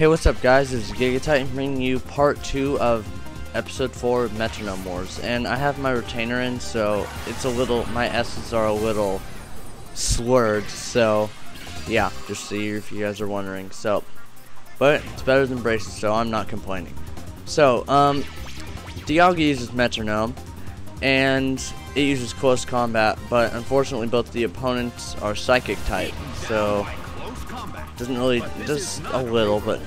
Hey, what's up guys, this is Gigatitan bringing you part 2 of episode 4 of Metronome Wars, and I have my retainer in, so it's a little, my S's are a little slurred, so yeah, just see if you guys are wondering. So, but it's better than braces, so I'm not complaining. So, Dialga uses Metronome, and it uses close combat, but unfortunately both the opponents are psychic type, so doesn't really, does a little, but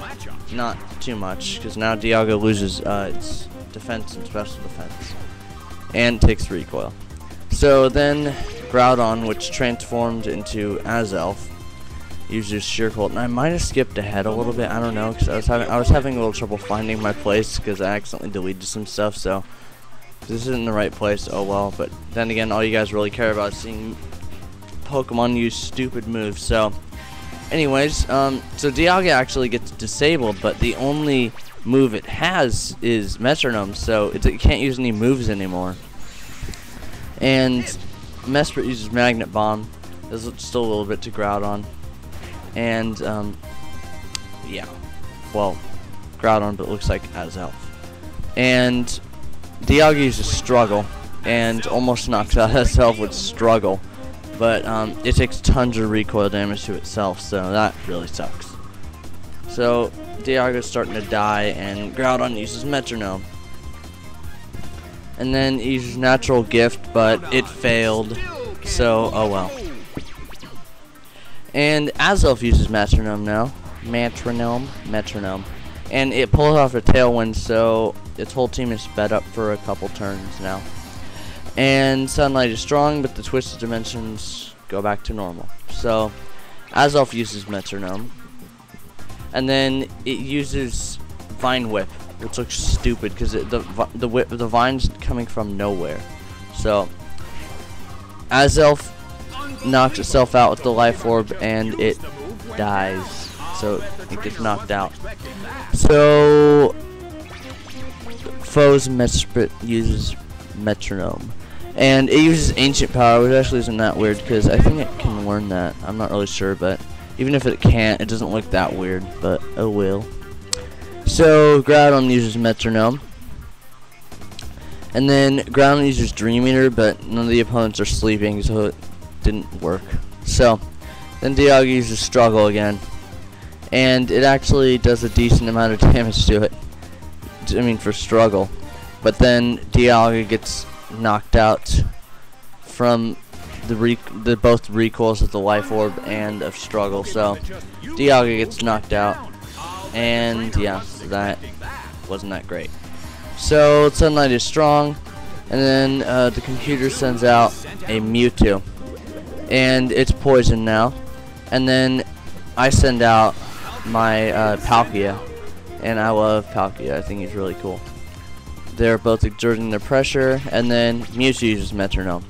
not too much, because now Dialga loses its defense and special defense, and takes recoil. So then Groudon, which transformed into Azelf, uses Sheer Cold, and I might have skipped ahead a little bit. I don't know, because I was having a little trouble finding my place because I accidentally deleted some stuff. So if this isn't the right place, oh well. But then again, all you guys really care about is seeing Pokemon use stupid moves. So anyways, so Dialga actually gets disabled, but the only move it has is Metronome, so it can't use any moves anymore. And Mesprit uses Magnet Bomb. There's still a little bit to Groudon. And, yeah. Well, Groudon, but it looks like Azelf. And Dialga uses Struggle, and almost knocks out Azelf with Struggle. But it takes tons of recoil damage to itself, so that really sucks. So Dialga's starting to die, and Groudon uses Metronome. And then he uses Natural Gift, but it failed, so oh well. And Azelf uses Metronome now. Metronome. And it pulls off a Tailwind, so its whole team is sped up for a couple turns now. And Sunlight is strong, but the Twisted Dimensions go back to normal. So Azelf uses Metronome, and then it uses Vine Whip, which looks stupid because the vine's coming from nowhere. So Azelf knocks itself out with the Life Orb, and it dies. So it gets knocked out. So Foe's Mesprit uses Metronome. And it uses Ancient Power, which actually isn't that weird, because I think it can learn that. I'm not really sure, but even if it can't, it doesn't look that weird, but oh well. So Groudon uses Metronome. And then Groudon uses Dream Eater, but none of the opponents are sleeping, so it didn't work. So then Dialga uses Struggle again. And it actually does a decent amount of damage to it. I mean, for Struggle. But then Dialga gets knocked out from the both recoils of the Life Orb and of Struggle, so Dialga gets knocked out, and yeah, so that wasn't that great. So Sunlight is strong, and then the computer sends out a Mewtwo, and it's poisoned now, and then I send out my Palkia, and I love Palkia. I think he's really cool. They're both exerting their pressure, and then Mewtwo uses Metronome.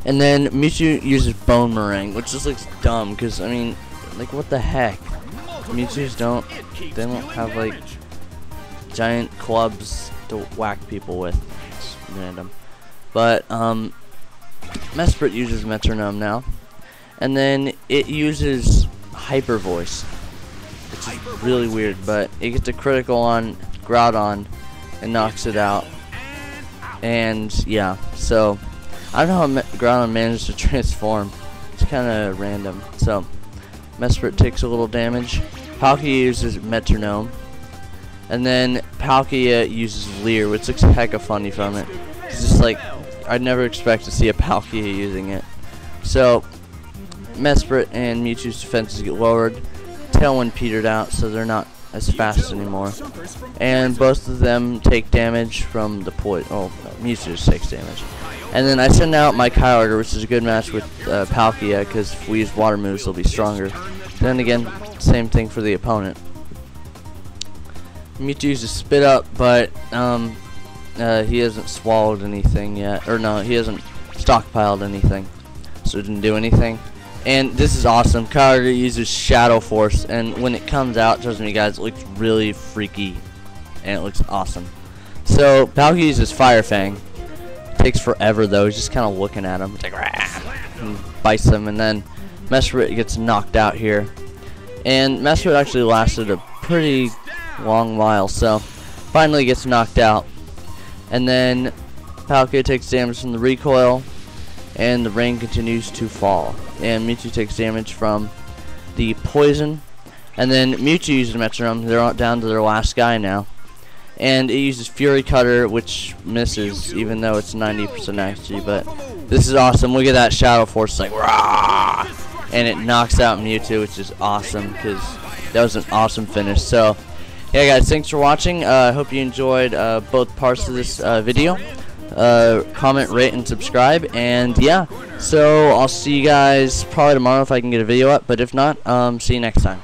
And then Mewtwo uses Bone Meringue, which just looks dumb, because, I mean, like, what the heck? Mewtwo's they don't have, like, giant clubs to whack people with. It's random. But, Mesprit uses Metronome now. And then it uses Hyper Voice, which is really weird, but it gets a critical on Groudon and knocks it out. And yeah, so I don't know how Groudon managed to transform. It's kind of random. So Mesprit takes a little damage. Palkia uses Metronome, and then Palkia uses Leer, which looks hecka funny from it. It's just like, I'd never expect to see a Palkia using it. So Mesprit and Mewtwo's defenses get lowered. Tailwind petered out, so they're not as fast anymore, and both of them take damage from the poison. Oh, no, Mewtwo just takes damage. And then I send out my Kyogre, which is a good match with Palkia, because if we use water moves, they'll be stronger. Then again, same thing for the opponent. Mewtwo uses Spit Up, but he hasn't swallowed anything yet, or no, he hasn't stockpiled anything, so it didn't do anything. And this is awesome. Kyogre uses Shadow Force, and when it comes out, trust me guys, it looks really freaky, and it looks awesome. So Palkia uses Fire Fang. It takes forever though. He's just kind of looking at him. It's like, rah, and bites him, and then Mesprit gets knocked out here. And Messwood actually lasted a pretty long while, so finally gets knocked out. And then Palkia takes damage from the recoil, and the rain continues to fall. And Mewtwo takes damage from the poison. And then Mewtwo uses Metronome. They're down to their last guy now. And it uses Fury Cutter, which misses, even though it's 90% accuracy. But this is awesome. Look at that Shadow Force, like, rah! And it knocks out Mewtwo, which is awesome, because that was an awesome finish. So, yeah, guys, thanks for watching. I hope you enjoyed both parts of this video. Comment, rate, and subscribe. And, yeah, so I'll see you guys probably tomorrow if I can get a video up. But if not, see you next time.